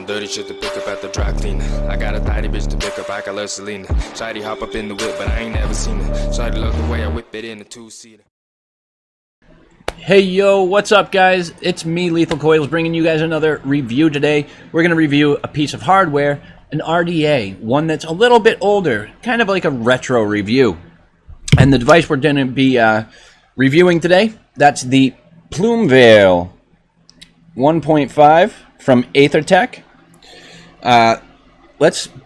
some dirty shit to pick up at the dry cleaner. I got a tidy bitch to pick up, I got love Selena. Shawty hop up in the whip, but I ain't never seen her. Shawty love the way I whip it in a two-seater. Hey yo, what's up guys? It's me, Lethal Coils, bringing you guys another review today. We're going to review a piece of hardware, an RDA, one that's a little bit older, kind of like a retro review. And the device we're going to be reviewing today, that's the Plume Veil 1.5 from Aether Tech.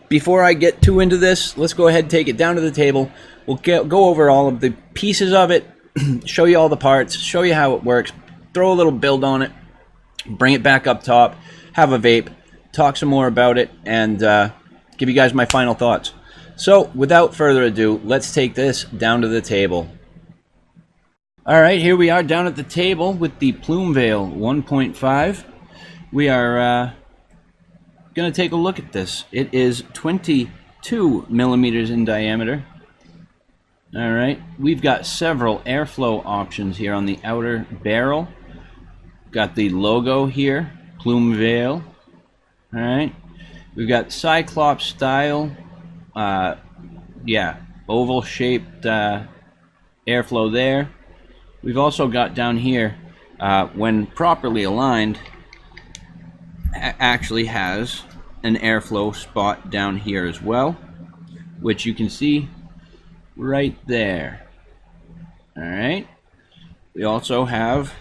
Before I get too into this, let's go ahead and take it down to the table. We'll go over all of the pieces of it, show you all the parts, show you how it works, throw a little build on it, bring it back up top, have a vape, talk some more about it, and give you guys my final thoughts. So, without further ado, let's take this down to the table. Alright, here we are down at the table with the Plume Veil 1.5. We are going to take a look at this. It is 22 millimeters in diameter. Alright, we've got several airflow options here on the outer barrel. Got the logo here, Plume Veil. Alright, we've got Cyclops style, oval shaped airflow there. We've also got down here, when properly aligned, actually has an airflow spot down here as well, which you can see right there. Alright, we also have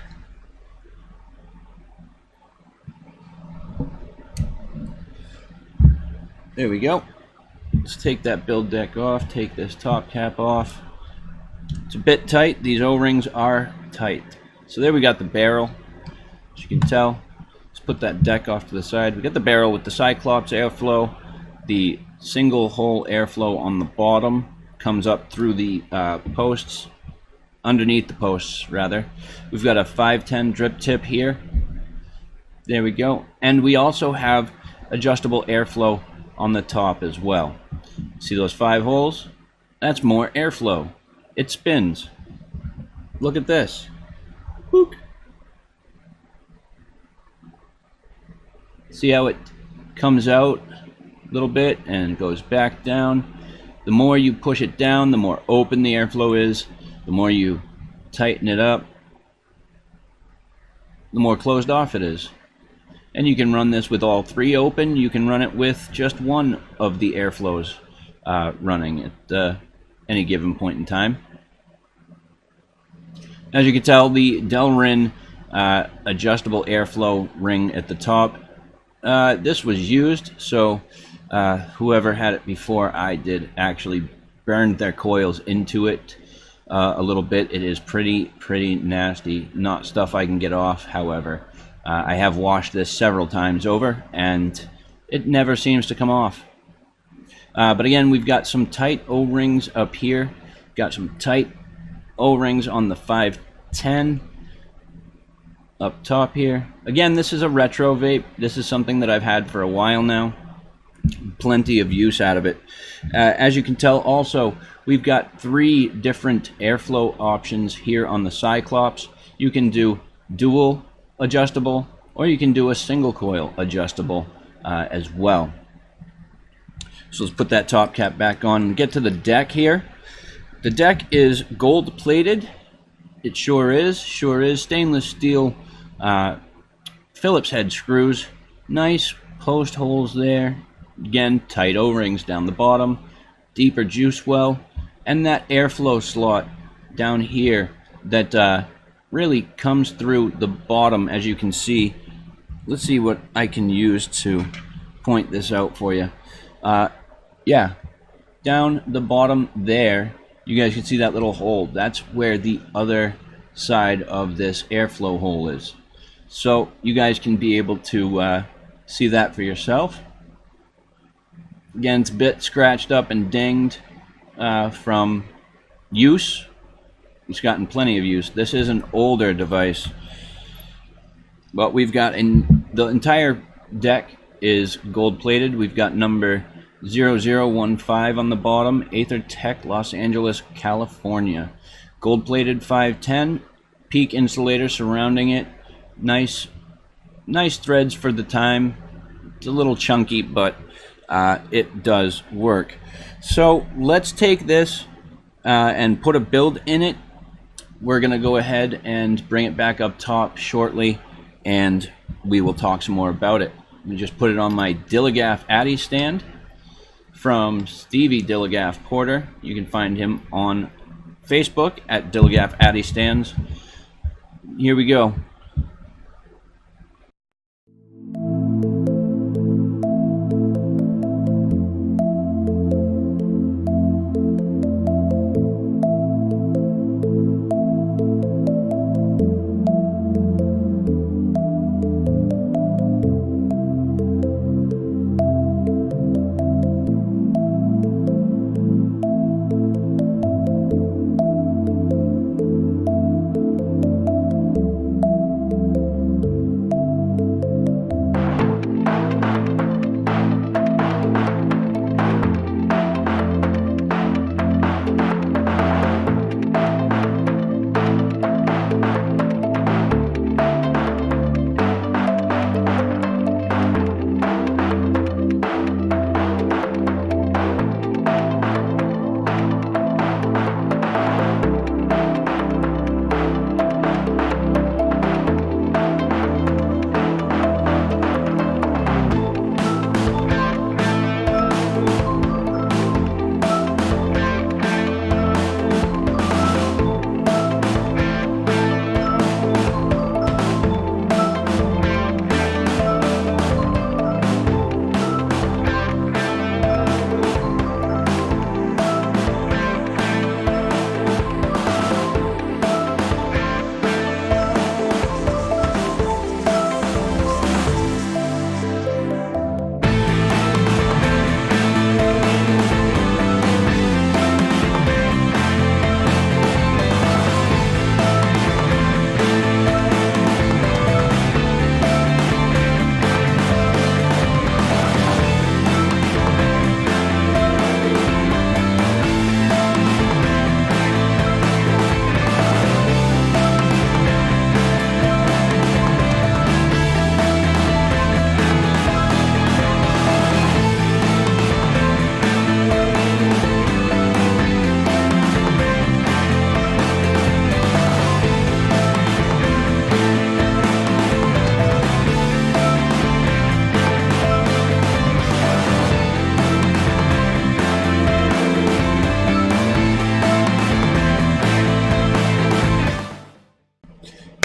there we go. Let's take that build deck off, take this top cap off. It's a bit tight, these O-rings are tight. So there we got the barrel, as you can tell. Let's put that deck off to the side. We got the barrel with the Cyclops airflow. The single hole airflow on the bottom comes up through the posts, underneath the posts rather. We've got a 510 drip tip here. There we go. And we also have adjustable airflow on the top as well. See those 5 holes? That's more airflow. It spins. Look at this. Whoop. See how it comes out a little bit and goes back down. The more you push it down, the more open the airflow is. The more you tighten it up, the more closed off it is. And you can run this with all 3 open. You can run it with just one of the airflows running at any given point in time. As you can tell, the Delrin adjustable airflow ring at the top, this was used, so whoever had it before I did actually burned their coils into it a little bit. It is pretty nasty. Not stuff I can get off, however. I have washed this several times over, and it never seems to come off. But again, we've got some tight O-rings up here. Got some tight O-rings on the 510 up top here. Again, this is a retro vape. This is something that I've had for a while now. Plenty of use out of it. As you can tell also, we've got 3 different airflow options here on the Cyclops. You can do dual adjustable, or you can do a single coil adjustable as well. So let's put that top cap back on and get to the deck here. The deck is gold plated. It sure is. Stainless steel Phillips head screws. Nice post holes there. Again, tight O-rings down the bottom. Deeper juice well. And that airflow slot down here that really comes through the bottom, as you can see. Let's see what I can use to point this out for you. Yeah, down the bottom there, you guys can see that little hole. That's where the other side of this airflow hole is. So you guys can be able to see that for yourself. Again, it's a bit scratched up and dinged from use. It's gotten plenty of use. This is an older device, but we've got the entire deck is gold plated. We've got number 0015 on the bottom, Aether Tech, Los Angeles, California. Gold plated 510, peak insulator surrounding it. Nice threads for the time. It's a little chunky, but it does work. So let's take this and put a build in it. We're going to go ahead and bring it back up top shortly, and we will talk some more about it. Let me just put it on my Dilligaff Addy stand from Stevie Dilligaff Porter. You can find him on Facebook at Dilligaff Addy Stands. Here we go.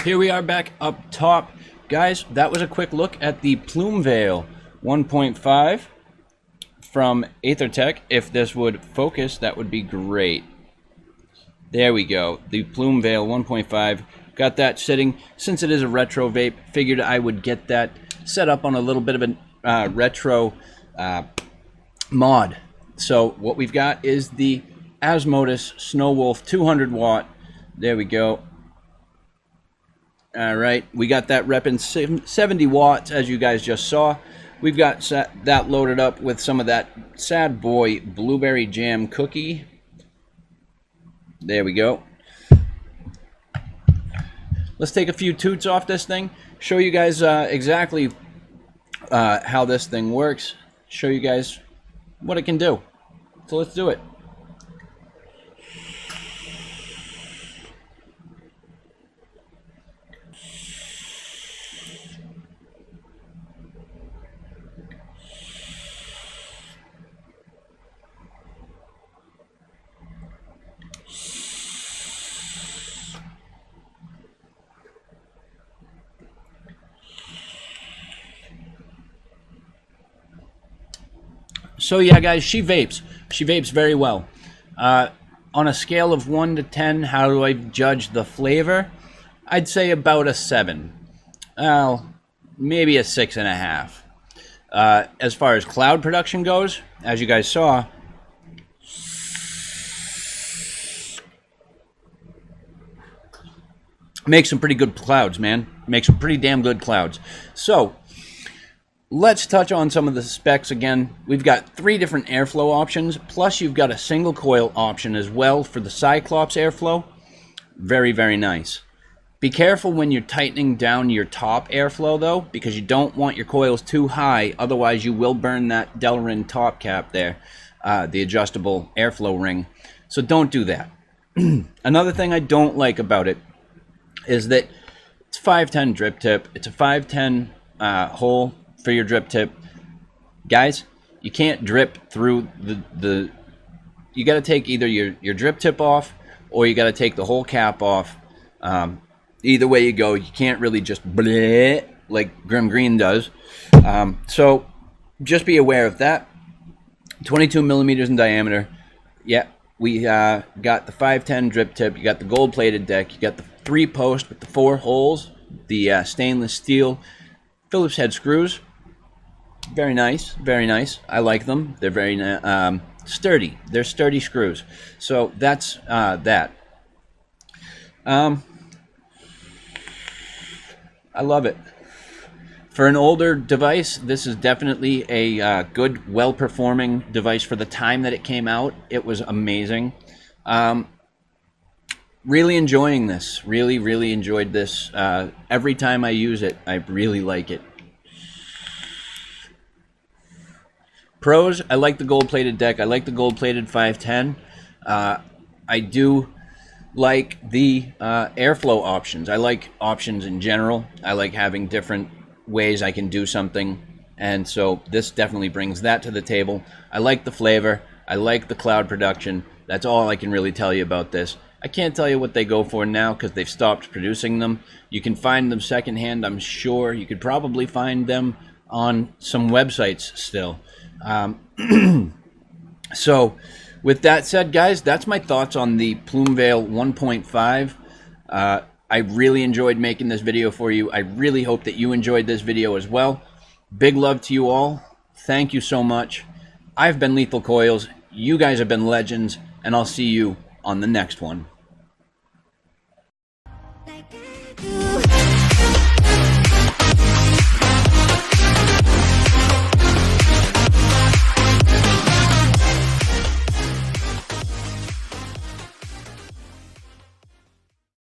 Here we are back up top. Guys, that was a quick look at the Plume Veil 1.5 from Aether Tech. If this would focus, that would be great. There we go. The Plume Veil 1.5. Got that sitting. Since it is a retro vape, figured I would get that set up on a little bit of a retro mod. So what we've got is the Asmodus Snow Wolf 200 watt. There we go. All right, we got that repping 70 watts, as you guys just saw. We've got that loaded up with some of that Sad Boy Blueberry Jam cookie. There we go. Let's take a few toots off this thing, show you guys exactly how this thing works, show you guys what it can do. So let's do it. So yeah, guys, she vapes. She vapes very well. On a scale of 1 to 10, how do I judge the flavor? I'd say about a 7. Well, maybe a 6.5. As far as cloud production goes, as you guys saw, makes some pretty good clouds, man. Makes some pretty damn good clouds. So let's touch on some of the specs again. We've got 3 different airflow options, plus you've got a single coil option as well for the Cyclops airflow. Very, very nice. Be careful when you're tightening down your top airflow though, because you don't want your coils too high, otherwise you will burn that Delrin top cap there, the adjustable airflow ring. So don't do that. Another thing I don't like about it is that it's 510 drip tip. It's a 510 hole for your drip tip. Guys, you can't drip through the you got to take either your drip tip off or you got to take the whole cap off. Either way you go, you can't really just bleh like Grim Green does. So just be aware of that. 22 millimeters in diameter. Yeah, we got the 510 drip tip. You got the gold plated deck. You got the 3-post with the 4 holes. The stainless steel Phillips head screws. Very nice, very nice. I like them. They're very sturdy. They're sturdy screws. So that's that. I love it. For an older device, this is definitely a good, well-performing device for the time that it came out. It was amazing. Really enjoying this. Really, really enjoyed this. Every time I use it, I really like it. Pros, I like the gold-plated deck. I like the gold-plated 510. I do like the airflow options. I like options in general. I like having different ways I can do something, and so this definitely brings that to the table. I like the flavor. I like the cloud production. That's all I can really tell you about this. I can't tell you what they go for now because they've stopped producing them. You can find them secondhand, I'm sure. You could probably find them on some websites still. So with that said, guys, that's my thoughts on the Plume Veil 1.5. I really enjoyed making this video for you. I really hope that you enjoyed this video as well. Big love to you all. Thank you so much. I've been Lethal Coils. You guys have been legends, and I'll see you on the next one.